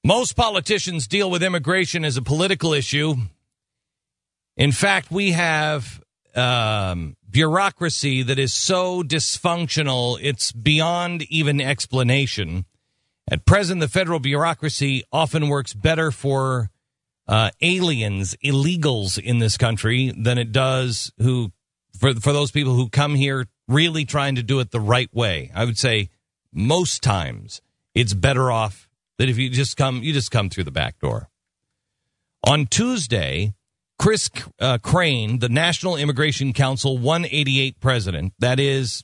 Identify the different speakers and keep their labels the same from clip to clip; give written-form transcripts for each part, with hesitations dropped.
Speaker 1: Most politicians deal with immigration as a political issue. In fact, we have bureaucracy that is so dysfunctional, it's beyond even explanation. At present, the federal bureaucracy often works better for aliens, illegals in this country than it does for those people who come here really trying to do it the right way. I would say most times it's better off that if you just come through the back door. On Tuesday, Chris Crane, the National Immigration Council 188 president, that is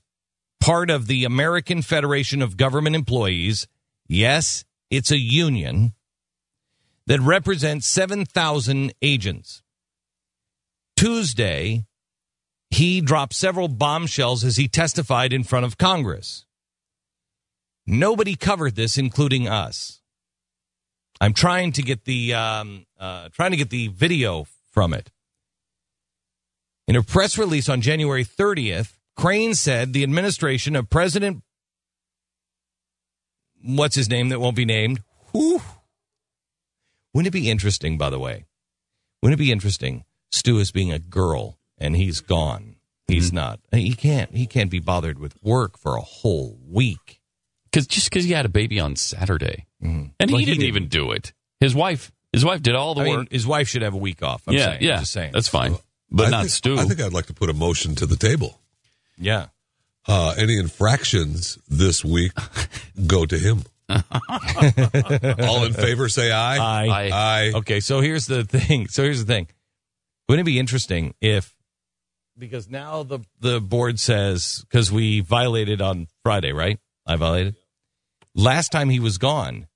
Speaker 1: part of the American Federation of Government Employees, yes, it's a union, that represents 7,000 agents. Tuesday, he dropped several bombshells as he testified in front of Congress. Nobody covered this, including us. I'm trying to get the video from it. In a press release on January 30th, Crane said the administration of President, what's his name that won't be named? Whew. Wouldn't it be interesting, by the way? Wouldn't it be interesting? Stu is being a girl, and he's gone. He's not. He can't be bothered with work for a whole week.
Speaker 2: Because he had a baby on Saturday, and he didn't even do it. His wife did all the work.
Speaker 1: His wife should have a week off. I'm just saying.
Speaker 2: That's fine, but not Stu.
Speaker 3: I think I'd like to put a motion to the table.
Speaker 1: Yeah.
Speaker 3: Any infractions this week go to him. All in favor, say aye.
Speaker 1: Aye. Okay, so here's the thing. Wouldn't it be interesting if, because now the board says, because we violated on Friday, right? I violated. Last time he was gone,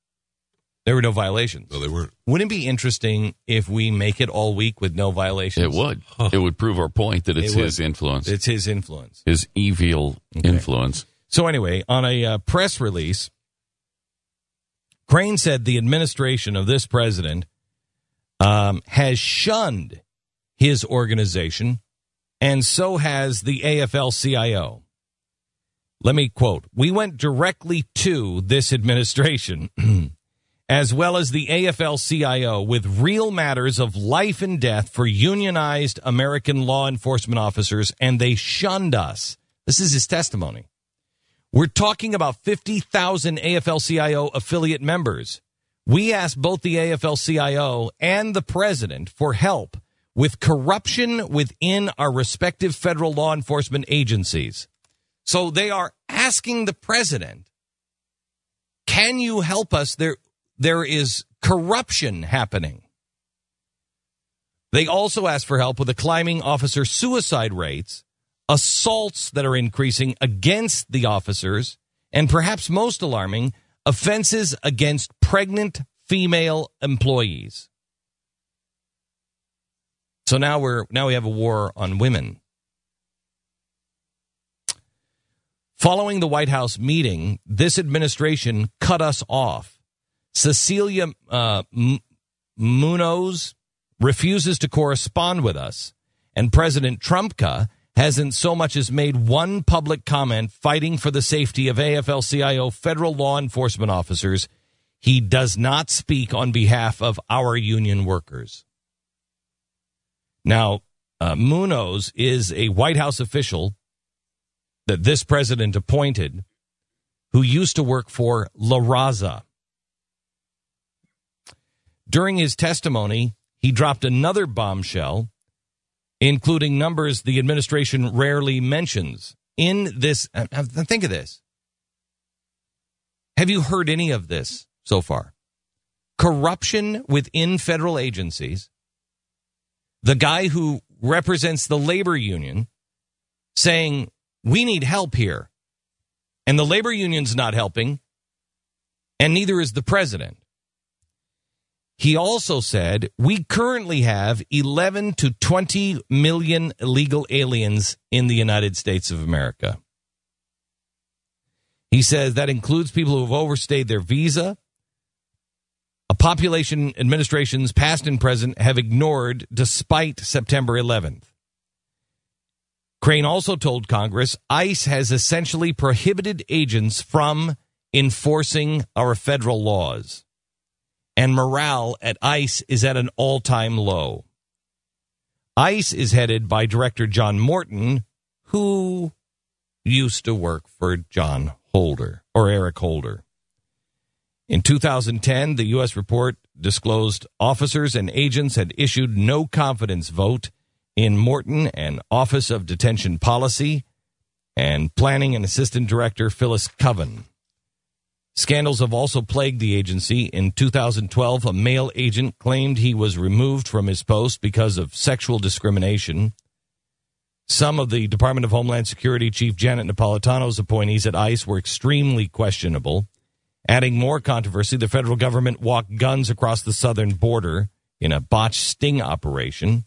Speaker 1: there were no violations.
Speaker 3: No, they weren't.
Speaker 1: Wouldn't it be interesting if we make it all week with no violations?
Speaker 2: It would. Huh. It would prove our point that it's his influence.
Speaker 1: It's his influence.
Speaker 2: His evil influence.
Speaker 1: So anyway, on a press release, Crane said the administration of this president has shunned his organization, and so has the AFL-CIO. Let me quote, "We went directly to this administration, as well as the AFL-CIO, with real matters of life and death for unionized American law enforcement officers, and they shunned us." This is his testimony. "We're talking about 50,000 AFL-CIO affiliate members. We asked both the AFL-CIO and the president for help with corruption within our respective federal law enforcement agencies." So they are asking the president, can you help us? There is corruption happening. They also asked for help with the climbing officer suicide rates, assaults that are increasing against the officers, and perhaps most alarming, offenses against pregnant female employees. So now we have a war on women. Following the White House meeting, this administration cut us off. Cecilia Munoz refuses to correspond with us, and President Trumpka hasn't so much as made one public comment fighting for the safety of AFL-CIO federal law enforcement officers. He does not speak on behalf of our union workers. Now, Munoz is a White House official that this president appointed who used to work for La Raza. During his testimony, he dropped another bombshell, including numbers the administration rarely mentions. In this, think of this. Have you heard any of this so far? Corruption within federal agencies. The guy who represents the labor union saying, we need help here. And the labor union's not helping, and neither is the president. He also said, we currently have 11 to 20 million illegal aliens in the United States of America. He says that includes people who have overstayed their visa, a population administrations past and present have ignored despite September 11th. Crane also told Congress ICE has essentially prohibited agents from enforcing our federal laws. and morale at ICE is at an all-time low. ICE is headed by Director John Morton, who used to work for John Holder, or Eric Holder. In 2010, the U.S. report disclosed officers and agents had issued no confidence vote in Morton and Office of Detention Policy and Planning and Assistant Director Phyllis Coven. Scandals have also plagued the agency. In 2012, a male agent claimed he was removed from his post because of sexual discrimination. Some of the Department of Homeland Security Chief Janet Napolitano's appointees at ICE were extremely questionable. Adding more controversy, the federal government walked guns across the southern border in a botched sting operation.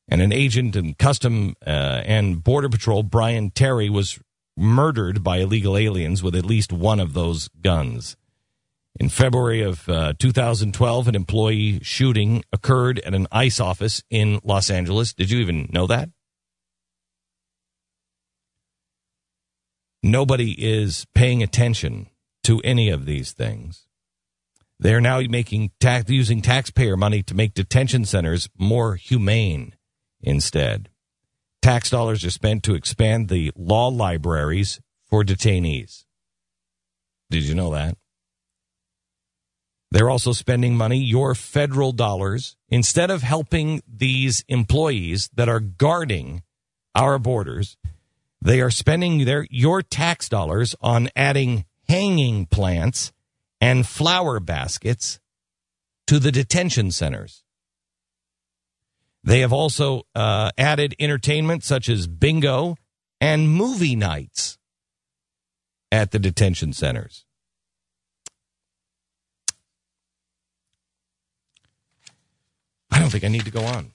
Speaker 1: And an agent in Custom and Border Patrol, Brian Terry, was murdered by illegal aliens with at least one of those guns. In February of 2012, an employee shooting occurred at an ICE office in Los Angeles. Did you even know that? Nobody is paying attention to any of these things. They're now using taxpayer money to make detention centers more humane instead. Tax dollars are spent to expand the law libraries for detainees. Did you know that? They're also spending money, your federal dollars, instead of helping these employees that are guarding our borders. They are spending your tax dollars on adding hanging plants and flower baskets to the detention centers. They have also added entertainment such as bingo and movie nights at the detention centers. I don't think I need to go on.